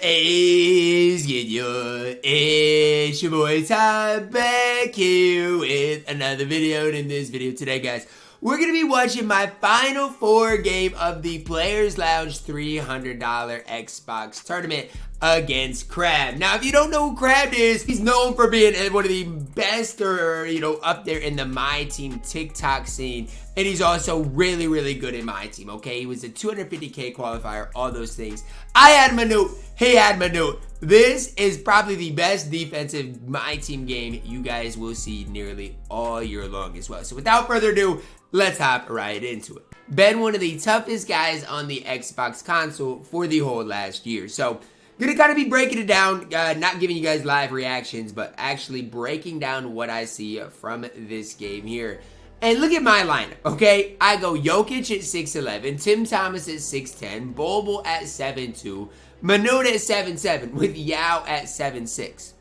is good? It's your boy Ty back here with another video. And in this video today, guys, we're going to be watching my final 4 game of the Players Lounge $300 Xbox tournament against Crab. Now, if you don't know who Crab is, he's known for being one of the best up there in the MyTeam TikTok scene. And he's also really, really good in MyTeam, okay? He was a 250K qualifier, all those things. I had Minute, he had Minute. This is probably the best defensive MyTeam game you guys will see nearly all year long as well. So without further ado, let's hop right into it. Been one of the toughest guys on the Xbox console for the whole last year. So gonna kind of be breaking it down, not giving you guys live reactions, but actually breaking down what I see from this game here. And look at my lineup, okay? I go Jokic at 6'11", Tim Thomas at 6'10", Bobo at 7'2", Minute at 7'7", with Yao at 7'6".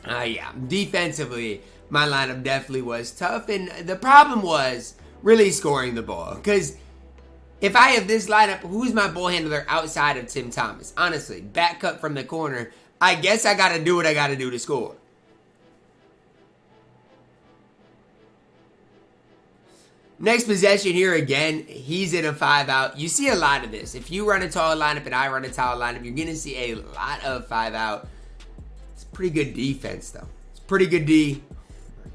Yeah, defensively, my lineup definitely was tough, and the problem was really scoring the ball. Because if I have this lineup, who's my ball handler outside of Tim Thomas? Honestly, back cut from the corner, I guess I got to do what I got to do to score. Next possession here again, he's in a 5-out. You see a lot of this. If you run a tall lineup and I run a tall lineup, you're going to see a lot of 5-out. It's pretty good defense, though. It's pretty good D. Oh, my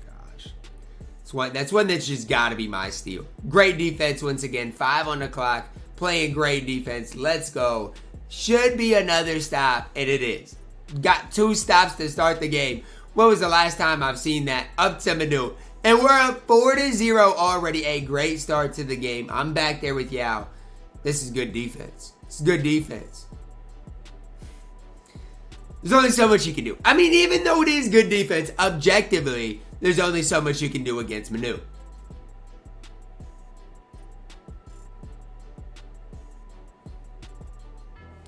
gosh. That's one that's just got to be my steal. Great defense once again. 5 on the clock. Playing great defense. Let's go. Should be another stop, and it is. Got 2 stops to start the game. When was the last time I've seen that? Up to Minute. And we're up 4-0 already. A great start to the game. I'm back there with Yao. This is good defense. It's good defense. There's only so much you can do. I mean, even though it is good defense, objectively, there's only so much you can do against Minute.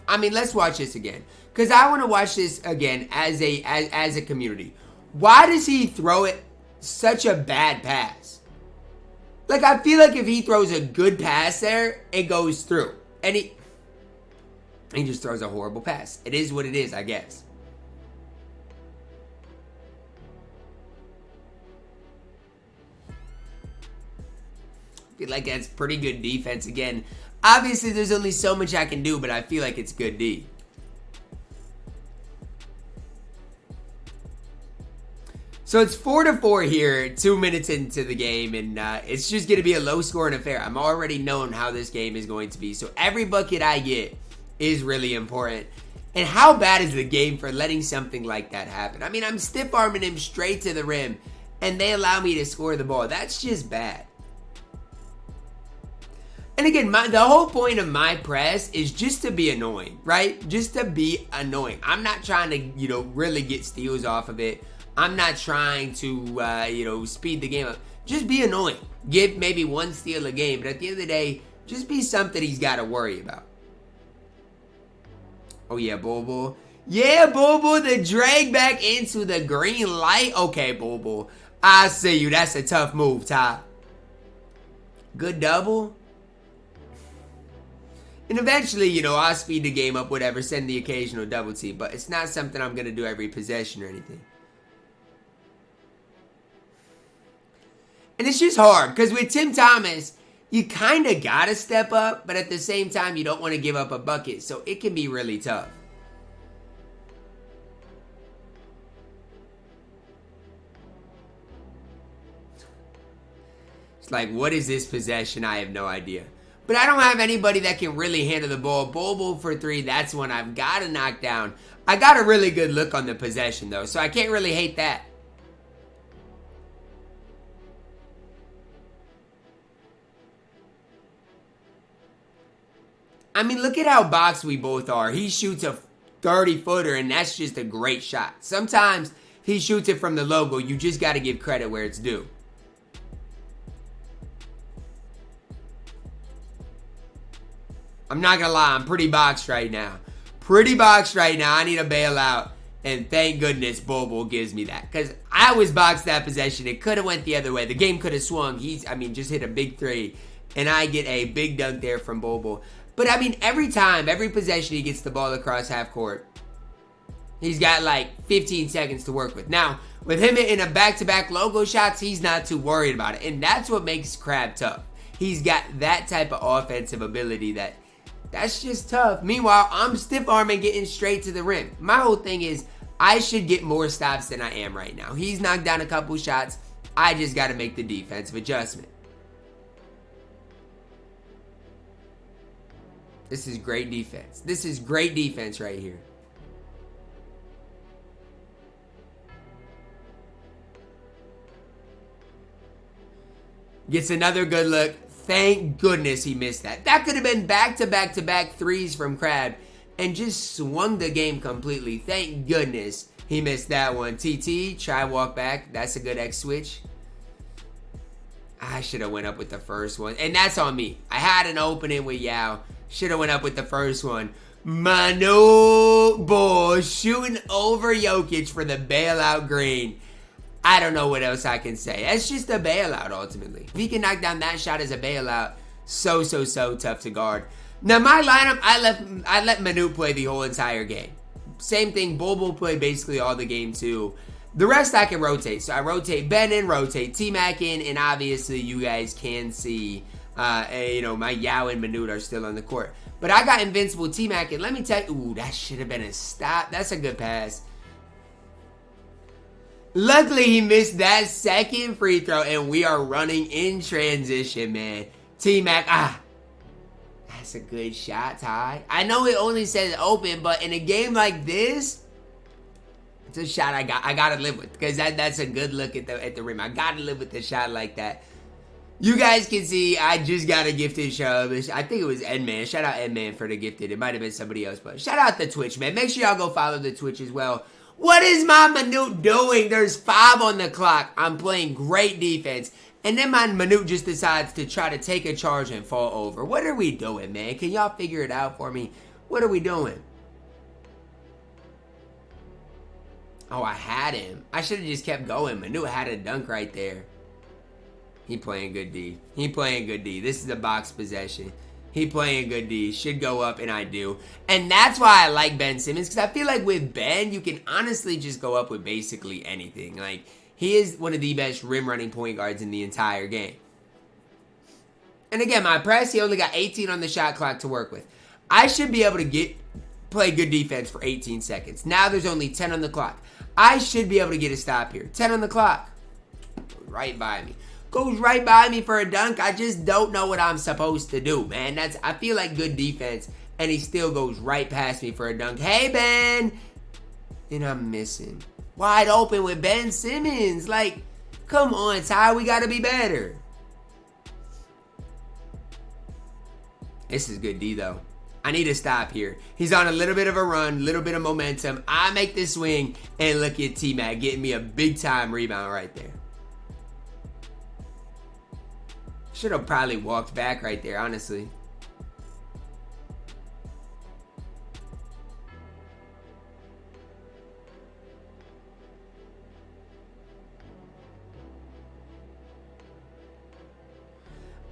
I mean, let's watch this again. Because I want to watch this again as a community. Why does he throw it such a bad pass? Like, I feel like if he throws a good pass there, it goes through. And he just throws a horrible pass. It is what it is, I guess. I feel like that's pretty good defense again. Obviously, there's only so much I can do, but I feel like it's good D. So it's 4-4 here, 2 minutes into the game, and it's just going to be a low-scoring affair. I'm already known how this game is going to be, so every bucket I get is really important. And how bad is the game for letting something like that happen? I mean, I'm stiff-arming him straight to the rim, and they allow me to score the ball. That's just bad. And again, the whole point of my press is just to be annoying, right? Just to be annoying. I'm not trying to, really get steals off of it. I'm not trying to, speed the game up. Just be annoying. Give maybe 1 steal a game. But at the end of the day, just be something he's got to worry about. Oh, yeah, Bobo. Yeah, Bobo, the drag back into the green light. Okay, Bobo. I see you. That's a tough move, Ty. Good double. And eventually, I'll speed the game up, whatever, send the occasional double team. But it's not something I'm going to do every possession or anything. And it's just hard, because with Tim Thomas, you kind of got to step up, but at the same time, you don't want to give up a bucket, so it can be really tough. It's like, what is this possession? I have no idea. But I don't have anybody that can really handle the ball. Bobo for 3, that's one I've got to knock down. I got a really good look on the possession, though, so I can't really hate that. I mean, look at how boxed we both are. He shoots a 30-footer, and that's just a great shot. Sometimes he shoots it from the logo. You just got to give credit where it's due. I'm not going to lie. I'm pretty boxed right now. Pretty boxed right now. I need a bailout. And thank goodness Bobo gives me that. Because I was boxed that possession. It could have went the other way. The game could have swung. Just hit a big 3. And I get a big dunk there from Bobo. But I mean, every time, every possession he gets the ball across half court, he's got like 15 seconds to work with. Now, with him in a back-to-back logo shots, he's not too worried about it. And that's what makes Crab tough. He's got that type of offensive ability that's just tough. Meanwhile, I'm stiff-arming getting straight to the rim. My whole thing is I should get more stops than I am right now. He's knocked down a couple shots. I just got to make the defensive adjustment. This is great defense. This is great defense right here. Gets another good look. Thank goodness he missed that. That could have been back-to-back-to-back threes from Crab and just swung the game completely. Thank goodness he missed that one. TT, try walk back. That's a good X switch. I should have went up with the first one. And that's on me. I had an opening with Yao. Should have went up with the first one. Manu Bull shooting over Jokic for the bailout green. I don't know what else I can say. It's just a bailout ultimately. If he can knock down that shot as a bailout, so tough to guard. Now my lineup, I let Manu play the whole entire game. Same thing, Bobo play basically all the game too. The rest I can rotate. So I rotate Ben in, rotate T-Mac in, and obviously you guys can see, my Yao and Manute are still on the court. But I got invincible T-Mac, and let me tell you, ooh, that should have been a stop. That's a good pass. Luckily, he missed that second free throw, and we are running in transition, man. T-Mac, that's a good shot, Ty. I know it only says open, but in a game like this, it's a shot I gotta live with, because that's a good look at the rim. I gotta live with the shot like that. You guys can see I just got a gifted show. I think it was Edman. Shout out Edman for the gifted. It might have been somebody else, but shout out the Twitch, man. Make sure y'all go follow the Twitch as well. What is my Manute doing? There's 5 on the clock. I'm playing great defense. And then my Manute just decides to try to take a charge and fall over. What are we doing, man? Can y'all figure it out for me? What are we doing? Oh, I had him. I should have just kept going. Manute had a dunk right there. He playing good D. He playing good D. This is a box possession. He playing good D. Should go up, and I do. And that's why I like Ben Simmons, because I feel like with Ben, you can honestly just go up with basically anything. Like, he is one of the best rim-running point guards in the entire game. And again, my press, he only got 18 on the shot clock to work with. I should be able to play good defense for 18 seconds. Now there's only 10 on the clock. I should be able to get a stop here. 10 on the clock. Right by me. Goes right by me for a dunk. I just don't know what I'm supposed to do, man. I feel like good defense, and he still goes right past me for a dunk. Hey, Ben! And I'm missing. Wide open with Ben Simmons. Like, come on, Ty. We got to be better. This is good D, though. I need to stop here. He's on a little bit of a run, little bit of momentum. I make the swing, and look at T-Mac getting me a big-time rebound right there. Should have probably walked back right there, honestly.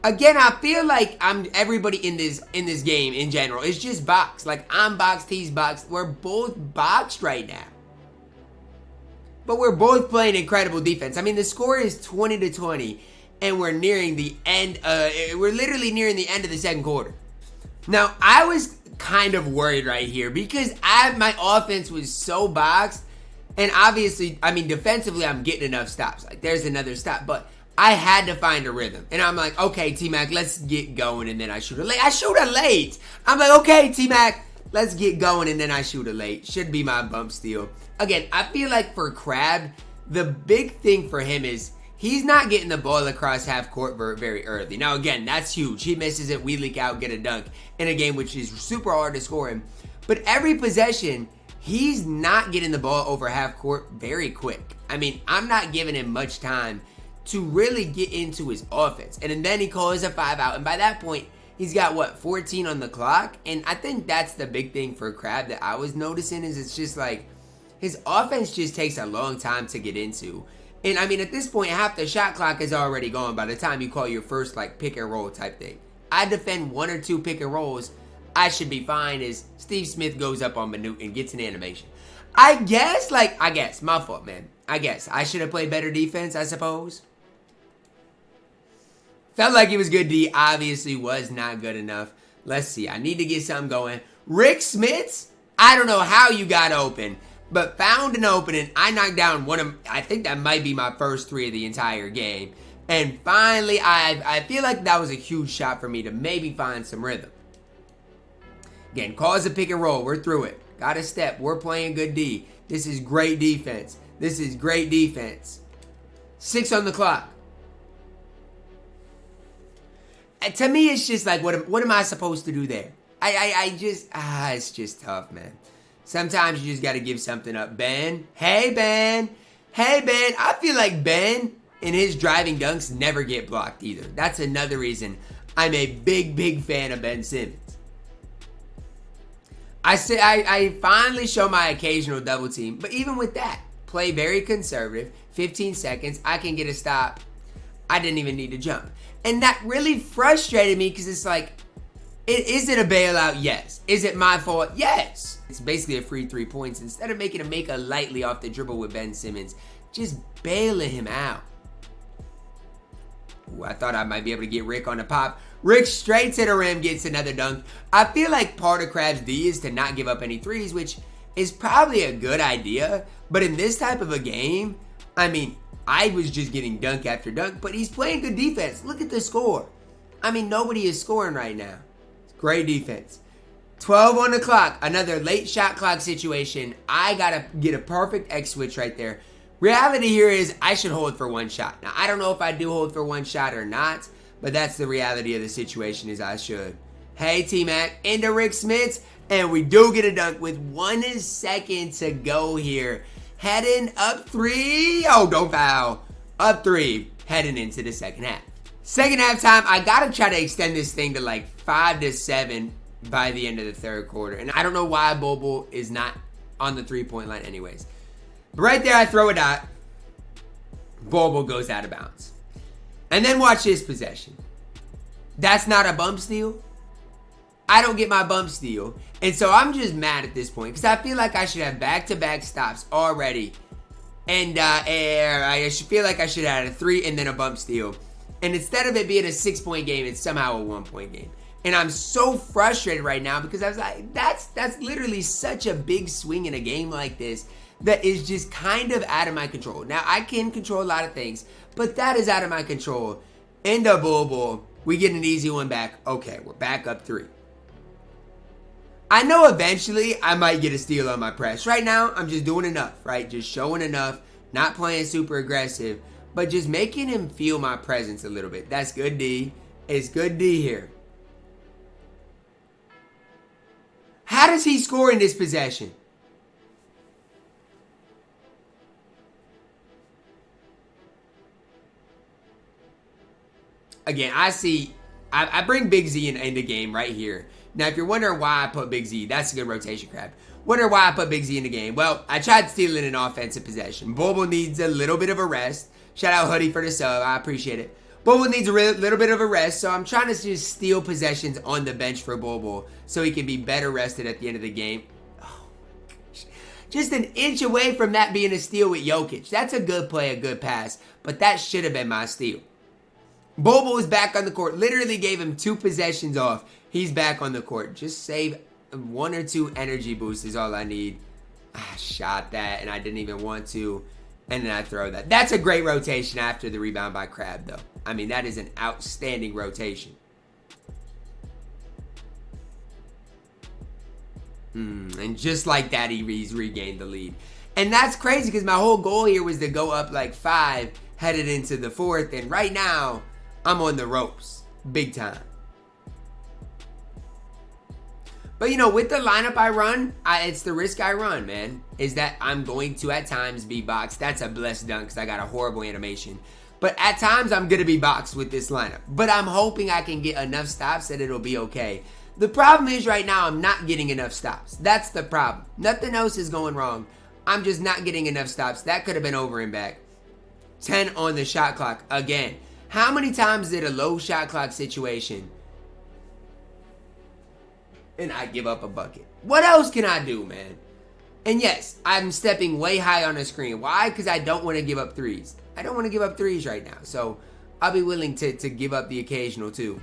Again, I feel like everybody in this game in general. It's just box. Like, I'm boxed, he's boxed. We're both boxed right now. But we're both playing incredible defense. I mean, the score is 20-20. And we're nearing the end. We're literally nearing the end of the second quarter. Now, I was kind of worried right here because my offense was so boxed. And obviously, I mean, defensively, I'm getting enough stops. Like, there's another stop. But I had to find a rhythm. And I'm like, okay, T-Mac, let's get going. And then I shoot a late. I shoot a late. I'm like, okay, T-Mac, let's get going. And then I shoot a late. Should be my bump steal. Again, I feel like for Crab, the big thing for him is he's not getting the ball across half court very early. Now, again, that's huge. He misses it, we leak out, get a dunk in a game which is super hard to score him. But every possession, he's not getting the ball over half court very quick. I mean, I'm not giving him much time to really get into his offense. And then he calls a 5 out. And by that point, he's got, 14 on the clock? And I think that's the big thing for Crab that I was noticing is it's just like his offense just takes a long time to get into. And I mean, at this point, half the shot clock is already gone by the time you call your first, pick and roll type thing. I defend 1 or 2 pick and rolls. I should be fine as Steve Smith goes up on Manute and gets an animation. I guess, my fault, man. I guess. I should have played better defense, I suppose. Felt like it was good D. Obviously was not good enough. Let's see. I need to get something going. Rick Smits, I don't know how you got open, but found an opening. I knocked down one of, I think that might be my first 3 of the entire game. And finally, I feel like that was a huge shot for me to maybe find some rhythm. Again, cause a pick and roll. We're through it. Got a step. We're playing good D. This is great defense. This is great defense. 6 on the clock. And to me, it's just like, what am I supposed to do there? It's just tough, man. Sometimes you just got to give something up. Ben. Hey, Ben. Hey, Ben. I feel like Ben and his driving dunks never get blocked either. That's another reason I'm a big fan of Ben Simmons. I finally show my occasional double team, but even with that, play very conservative. 15 seconds, I can get a stop. I didn't even need to jump. And that really frustrated me because it's like, is it a bailout? Yes. Is it my fault? Yes. It's basically a free 3 points. Instead of making him make a lightly off the dribble with Ben Simmons, just bailing him out. Ooh, I thought I might be able to get Rick on the pop. Rick straight to the rim, gets another dunk. I feel like part of Crab's D is to not give up any threes, which is probably a good idea. But in this type of a game, I mean, I was just getting dunk after dunk, but he's playing good defense. Look at the score. I mean, nobody is scoring right now. It's great defense. 12 on the clock. Another late shot clock situation. I got to get a perfect X switch right there. Reality here is I should hold for 1 shot. Now, I don't know if I do hold for 1 shot or not, but that's the reality of the situation is I should. Hey, T-Mac, into Rick Smits, and we do get a dunk with 1 second to go here. Heading up 3. Oh, don't foul. Up 3. Heading into the second half. Second half time, I got to try to extend this thing to like 5 to 7 by the end of the third quarter. And I don't know why Bobo is not on the 3-point line anyways. But right there, I throw a dot. Bobo goes out of bounds. And then watch this possession. That's not a bump steal. I don't get my bump steal. And so I'm just mad at this point because I feel like I should have back-to-back stops already. And I should feel like I should have had a 3 and then a bump steal. And instead of it being a 6-point game, it's somehow a 1-point game. And I'm so frustrated right now because I was like, that's literally such a big swing in a game like this that is just kind of out of my control. Now, I can control a lot of things, but that is out of my control. In the bull, we get an easy one back. Okay, we're back up 3. I know eventually I might get a steal on my press. Right now, I'm just doing enough, right? Just showing enough, not playing super aggressive, but just making him feel my presence a little bit. That's good D. It's good D here. How does he score in this possession? Again, I bring Big Z in the game right here. Now, if you're wondering why I put Big Z, that's a good rotation, Crab. Wonder why I put Big Z in the game. Well, I tried stealing an offensive possession. Bobo needs a little bit of a rest. Shout out Hoodie for the sub. I appreciate it. Bobo needs a little bit of a rest, so I'm trying to just steal possessions on the bench for Bobo so he can be better rested at the end of the game. Oh my gosh. Just an inch away from that being a steal with Jokic. That's a good play, a good pass, but that should have been my steal. Bobo is back on the court. Literally gave him 2 possessions off. He's back on the court. Just save 1 or 2 energy boosts is all I need. I shot that and I didn't even want to. And then I throw that. That's a great rotation after the rebound by Crab, though. I mean, that is an outstanding rotation. And just like that, he's regained the lead. And that's crazy because my whole goal here was to go up like 5 headed into the 4th. And right now, I'm on the ropes. Big time. But, you know, with the lineup I run, it's the risk I run, man, is that I'm going to, at times, be boxed. That's a blessed dunk because I got a horrible animation. But at times, I'm going to be boxed with this lineup. But I'm hoping I can get enough stops that it'll be okay. The problem is right now, I'm not getting enough stops. That's the problem. Nothing else is going wrong. I'm just not getting enough stops. That could have been over and back. 10 on the shot clock again. How many times did a low shot clock situation and I give up a bucket. What else can I do, man? And yes, I'm stepping way high on the screen. Why? Because I don't want to give up threes. I don't want to give up threes right now. So I'll be willing to give up the occasional too.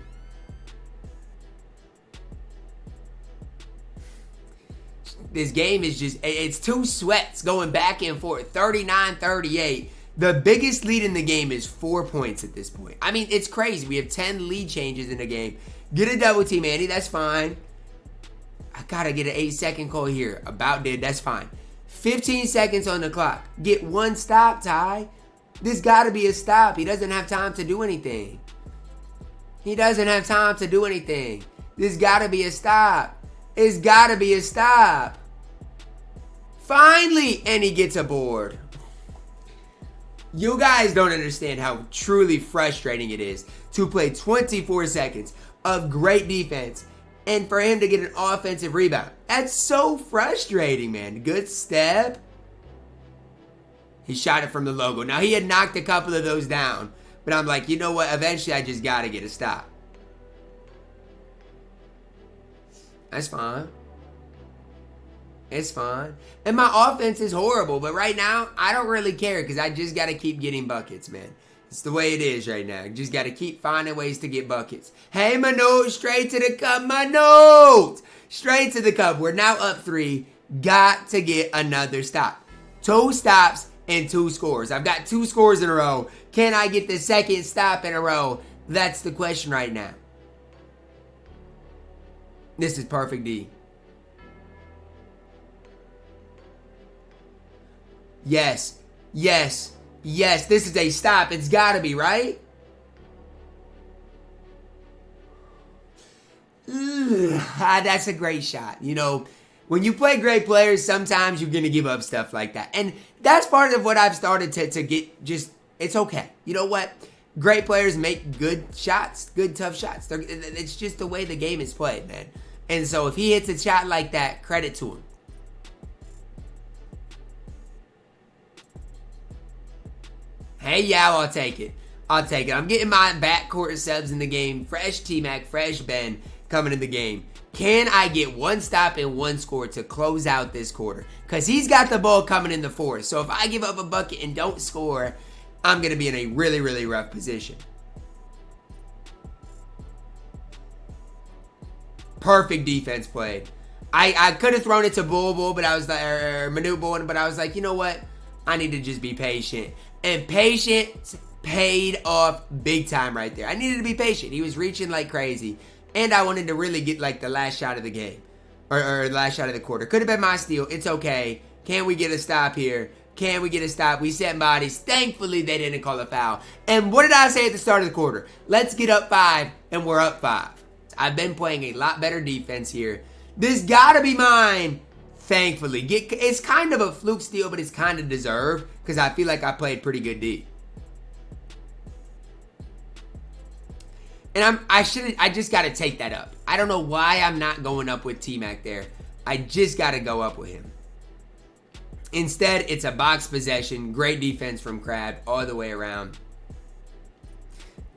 This game is just, it's two sweats going back and forth. 39-38. The biggest lead in the game is 4 points at this point. I mean, it's crazy. We have 10 lead changes in the game. Get a double team, Andy. That's fine. I gotta get an 8-second call here. About did. That's fine. 15 seconds on the clock. Get one stop, Ty. This gotta be a stop. He doesn't have time to do anything. He doesn't have time to do anything. This gotta be a stop. It's gotta be a stop. Finally, and he gets a board. You guys don't understand how truly frustrating it is to play 24 seconds of great defense and for him to get an offensive rebound. That's so frustrating, man. Good step. He shot it from the logo. Now, he had knocked a couple of those down, but I'm like, you know what? Eventually, I just got to get a stop. That's fine. It's fine. And my offense is horrible, but right now, I don't really care because I just got to keep getting buckets, man. It's the way it is right now. You just got to keep finding ways to get buckets. Hey, Manute, straight to the cup, Manute. Straight to the cup. We're now up 3. Got to get another stop. 2 stops and 2 scores. I've got 2 scores in a row. Can I get the second stop in a row? That's the question right now. This is perfect D. Yes. Yes. Yes, this is a stop. It's got to be, right? That's a great shot. You know, when you play great players, sometimes you're going to give up stuff like that. And that's part of what I've started to get just, it's okay. You know what? Great players make good shots, good tough shots. It's just the way the game is played, man. And so if he hits a shot like that, credit to him. Hey, yeah, I'll take it. I'll take it. I'm getting my backcourt subs in the game. Fresh T-Mac, fresh Ben coming in the game. Can I get 1 stop and 1 score to close out this quarter? Because he's got the ball coming in the 4th. So if I give up a bucket and don't score, I'm going to be in a really, really rough position. Perfect defense played. I could have thrown it to Bull, but I was like, Manute Bull, but I was like, you know what? I need to just be patient. And patience paid off big time right there. I needed to be patient. He was reaching like crazy. And I wanted to really get like the last shot of the game. Or last shot of the quarter. Could have been my steal. It's okay. Can we get a stop here? Can we get a stop? We set bodies. Thankfully, they didn't call a foul. And what did I say at the start of the quarter? Let's get up 5, and we're up 5. I've been playing a lot better defense here. This gotta be mine. Thankfully. It's kind of a fluke steal, but it's kind of deserved because I feel like I played pretty good D. And I just got to take that up. I don't know why I'm not going up with T-Mac there. I just got to go up with him. Instead, it's a box possession. Great defense from Crab all the way around.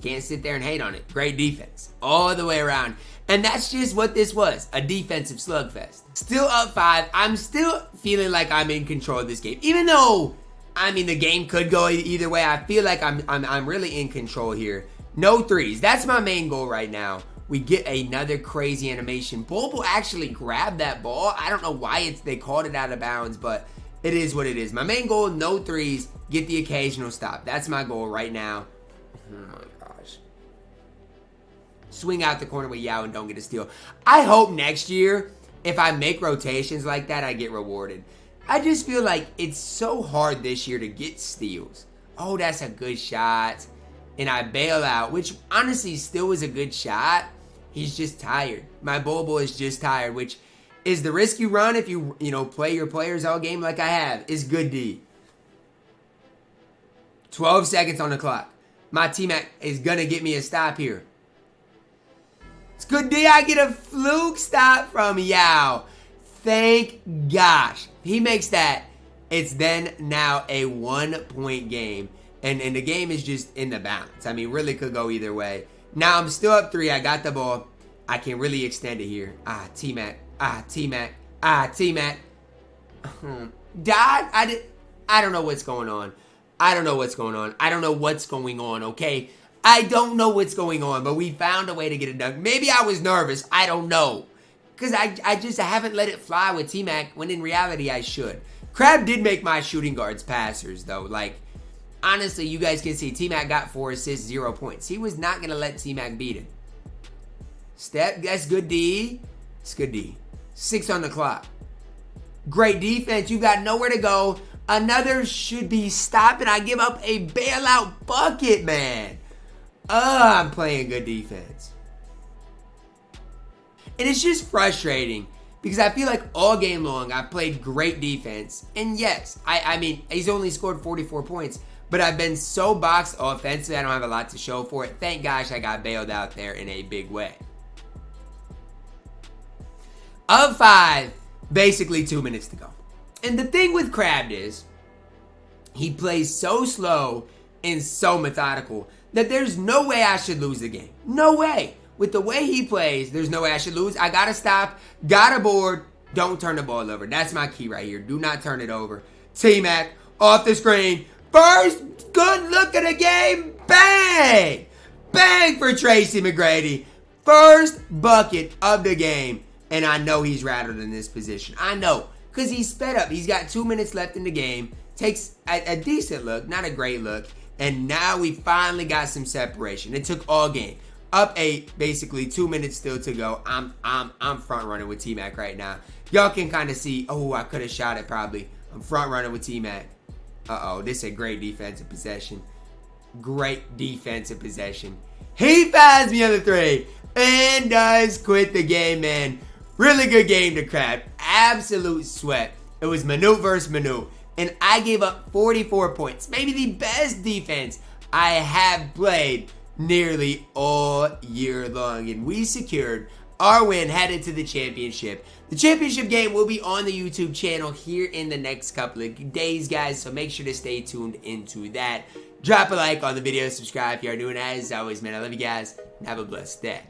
Can't sit there and hate on it. Great defense all the way around. And that's just what this was, a defensive slugfest. Still up 5. I'm still feeling like I'm in control of this game. Even though, I mean, the game could go either way, I feel like I'm really in control here. No threes. That's my main goal right now. We get another crazy animation. Bulbul actually grabbed that ball. I don't know why they called it out of bounds, but it is what it is. My main goal, no threes, get the occasional stop. That's my goal right now. Oh my gosh. Swing out the corner with Yao and don't get a steal. I hope next year, if I make rotations like that, I get rewarded. I just feel like it's so hard this year to get steals. Oh, that's a good shot. And I bail out, which honestly still was a good shot. He's just tired. My Bulbul is just tired, which is the risk you run if you play your players all game like I have. Is good D. 12 seconds on the clock. My teammate is going to get me a stop here. It's good D. I get a fluke stop from Yao. Thank gosh. He makes that. It's then now a 1-point game. And the game is just in the balance. I mean, really could go either way. Now I'm still up 3. I got the ball. I can really extend it here. T-Mac. T-Mac. T-Mac. Dad, I don't know what's going on. I don't know what's going on. I don't know what's going on, okay? I don't know what's going on, but we found a way to get it done. Maybe I was nervous. I don't know. Because I just haven't let it fly with T-Mac when in reality I should. Crab did make my shooting guards passers, though. Like, honestly, you guys can see T-Mac got 4 assists, 0 points. He was not going to let T-Mac beat him. Step, that's good D. It's good D. 6 on the clock. Great defense. You got nowhere to go. Another should be stopped, and I give up a bailout bucket, man. I'm playing good defense. And it's just frustrating because I feel like all game long I've played great defense. And yes, I mean, he's only scored 44 points, but I've been so boxed offensively, I don't have a lot to show for it. Thank gosh I got bailed out there in a big way. Of 5, basically 2 minutes to go. And the thing with Crab is, he plays so slow and so methodical that there's no way I should lose the game. No way. With the way he plays, there's no way I should lose. I gotta stop, got a board, don't turn the ball over. That's my key right here. Do not turn it over. T-Mac, off the screen. First good look at the game. Bang! Bang for Tracy McGrady. First bucket of the game. And I know he's rattled in this position. I know. Because he's sped up. He's got 2 minutes left in the game. Takes a decent look. Not a great look. And now we finally got some separation. It took all game. Up 8. Basically 2 minutes still to go. I'm front running with T-Mac right now. Y'all can kind of see. Oh, I could have shot it probably. I'm front running with T-Mac. Uh-oh. This is a great defensive possession. Great defensive possession. He fouls me on the 3. And does quit the game, man. Really good game to Crab. Absolute sweat. It was Minute versus Minute. And I gave up 44 points. Maybe the best defense I have played nearly all year long. And we secured our win headed to the championship. The championship game will be on the YouTube channel here in the next couple of days, guys. So make sure to stay tuned into that. Drop a like on the video. Subscribe if you are doing as always, man. I love you guys. And have a blessed day.